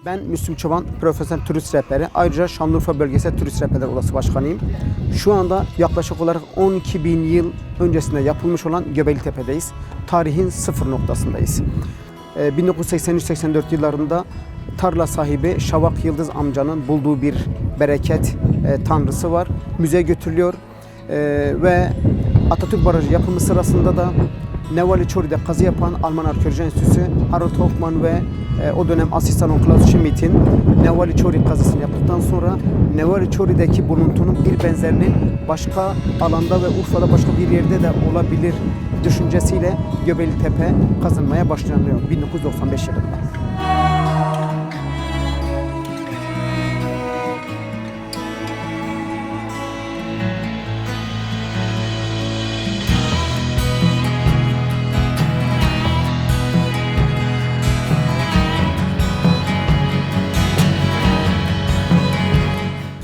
Ben Müslüm Çoban, profesyonel turist rehberi. Ayrıca Şanlıurfa Bölgesel Turist Rehberler Odası Başkanıyım. Şu anda yaklaşık olarak 12 bin yıl öncesinde yapılmış olan Göbeklitepe'deyiz. Tarihin sıfır noktasındayız. 1983-84 yıllarında tarla sahibi Şavak Yıldız amcanın bulduğu bir bereket tanrısı var. Müzeye götürülüyor ve Atatürk Barajı yapımı sırasında da Nevali Çori'de kazı yapan Alman Arkeoloji Enstitüsü Harold Hoffman ve o dönem asistan Klaus Schmidt'in Nevali Çori kazısını yaptıktan sonra Nevali Çori'deki buluntunun bir benzerinin başka alanda ve Urfa'da başka bir yerde de olabilir düşüncesiyle Göbeklitepe kazınmaya başlanıyor 1995 yılında.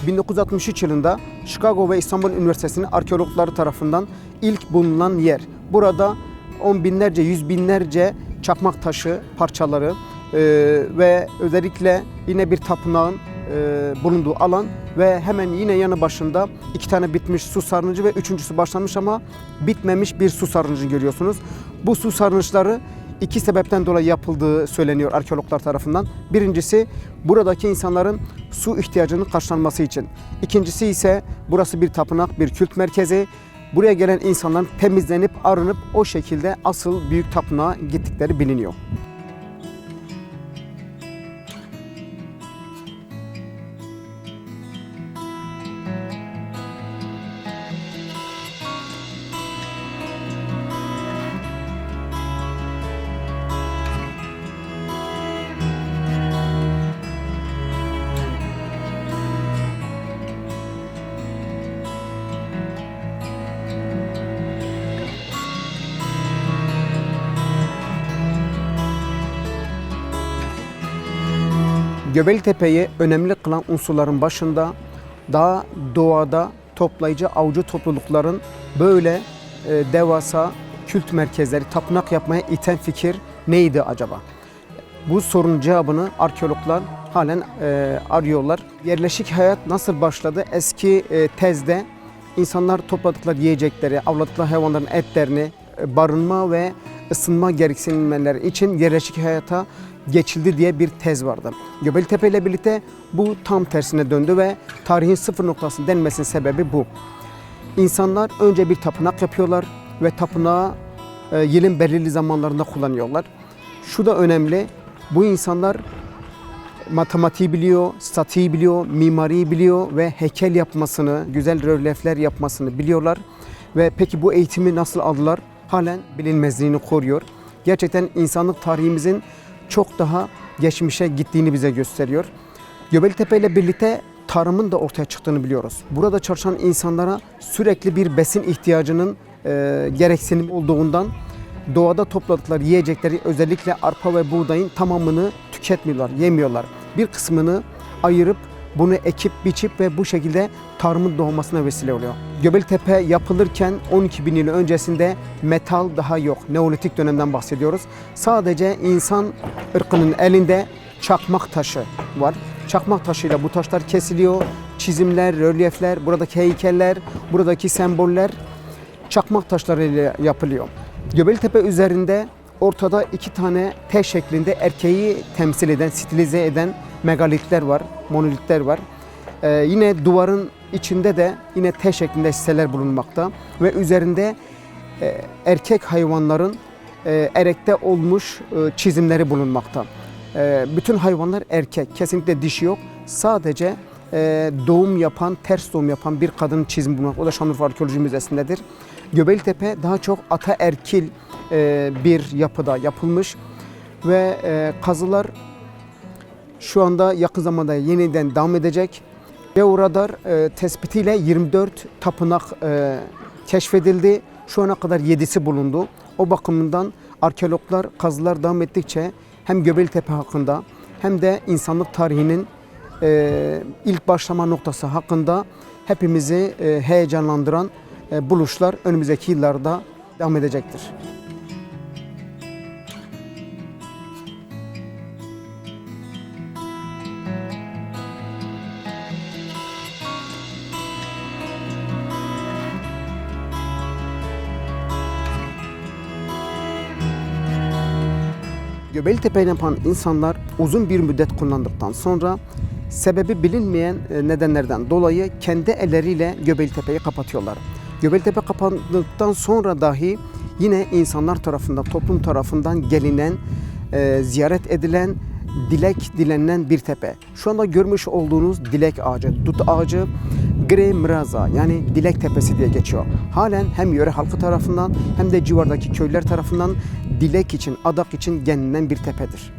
1963 yılında Chicago ve İstanbul Üniversitesi'nin arkeologları tarafından ilk bulunan yer. Burada on binlerce, yüz binlerce çakmak taşı parçaları ve özellikle yine bir tapınağın bulunduğu alan ve hemen yine yanı başında iki tane bitmiş su sarnıcı ve üçüncüsü başlamış ama bitmemiş bir su sarnıcı görüyorsunuz. Bu su sarnıçları İki sebepten dolayı yapıldığı söyleniyor arkeologlar tarafından. Birincisi buradaki insanların su ihtiyacının karşılanması için. İkincisi ise burası bir tapınak, bir kült merkezi. Buraya gelen insanların temizlenip arınıp o şekilde asıl büyük tapınağa gittikleri biliniyor. Göbeklitepe'yi önemli kılan unsurların başında daha doğada toplayıcı avcı toplulukların böyle devasa kült merkezleri, tapınak yapmaya iten fikir neydi acaba? Bu sorunun cevabını arkeologlar halen arıyorlar. Yerleşik hayat nasıl başladı? Eski tezde insanlar topladıkları yiyecekleri, avladıkları hayvanların etlerini barınma ve ısınma gereksinimleri için yerleşik hayata geçildi diye bir tez vardı. Göbeklitepe ile birlikte bu tam tersine döndü ve tarihin sıfır noktası denmesinin sebebi bu. İnsanlar önce bir tapınak yapıyorlar ve tapınağı yılın belirli zamanlarında kullanıyorlar. Şu da önemli, bu insanlar matematiği biliyor, statiği biliyor, mimariyi biliyor ve heykel yapmasını, güzel rölyefler yapmasını biliyorlar. Ve peki bu eğitimi nasıl aldılar? Halen bilinmezliğini koruyor. Gerçekten insanlık tarihimizin çok daha geçmişe gittiğini bize gösteriyor. Göbeklitepe ile birlikte tarımın da ortaya çıktığını biliyoruz. Burada çalışan insanlara sürekli bir besin ihtiyacının gereksinim olduğundan doğada topladıkları yiyecekleri özellikle arpa ve buğdayın tamamını tüketmiyorlar, yemiyorlar. Bir kısmını ayırıp bunu ekip, biçip ve bu şekilde tarımın doğmasına vesile oluyor. Göbeklitepe yapılırken 12 bin yıl öncesinde metal daha yok. Neolitik dönemden bahsediyoruz. Sadece insan ırkının elinde çakmak taşı var. Çakmak taşıyla bu taşlar kesiliyor. Çizimler, rölyefler, buradaki heykeller, buradaki semboller çakmak taşlarıyla yapılıyor. Göbeklitepe üzerinde ortada iki tane T şeklinde erkeği temsil eden, stilize eden megalitler var, monolitler var. Yine duvarın içinde de yine T şeklinde hisseler bulunmakta ve üzerinde erkek hayvanların erekte olmuş çizimleri bulunmakta. Bütün hayvanlar erkek, kesinlikle dişi yok. Sadece doğum yapan, ters doğum yapan bir kadının çizimi bulunmakta. O da Şanlıurfa Arkeoloji Müzesi'ndedir. Göbeklitepe daha çok ataerkil bir yapıda yapılmış ve kazılar şu anda yakın zamanda yeniden devam edecek. Georadar tespitiyle 24 tapınak keşfedildi. Şu ana kadar 7'si bulundu. O bakımından arkeologlar kazılar devam ettikçe hem Göbeklitepe hakkında hem de insanlık tarihinin ilk başlama noktası hakkında hepimizi heyecanlandıran buluşlar önümüzdeki yıllarda devam edecektir. Göbeklitepe'yi yapan insanlar uzun bir müddet kullandıktan sonra sebebi bilinmeyen nedenlerden dolayı kendi elleriyle Göbeklitepe'yi kapatıyorlar. Göbeklitepe kapandıktan sonra dahi yine insanlar tarafından, toplum tarafından gelinen, ziyaret edilen, dilek dilenilen bir tepe. Şu anda görmüş olduğunuz dilek ağacı, dut ağacı Gre Mraza yani Dilek Tepesi diye geçiyor. Halen hem yöre halkı tarafından hem de civardaki köylüler tarafından dilek için, adak için gelinen bir tepedir.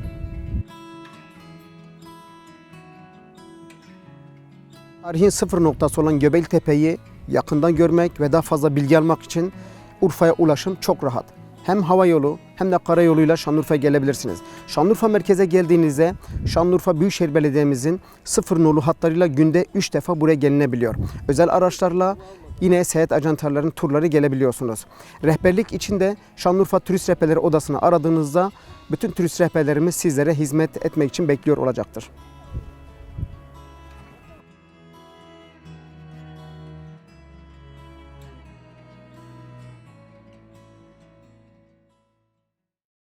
Tarihin sıfır noktası olan Göbeklitepe'yi yakından görmek ve daha fazla bilgi almak için Urfa'ya ulaşım çok rahat. Hem hava yolu hem de karayoluyla Şanlıurfa'ya gelebilirsiniz. Şanlıurfa merkeze geldiğinizde Şanlıurfa Büyükşehir Belediye'mizin 0 nolu hatlarıyla günde 3 defa buraya gelinebiliyor. Özel araçlarla yine seyahat ajantalarının turları gelebiliyorsunuz. Rehberlik için de Şanlıurfa Turist Rehberleri Odası'nı aradığınızda bütün turist rehberlerimiz sizlere hizmet etmek için bekliyor olacaktır.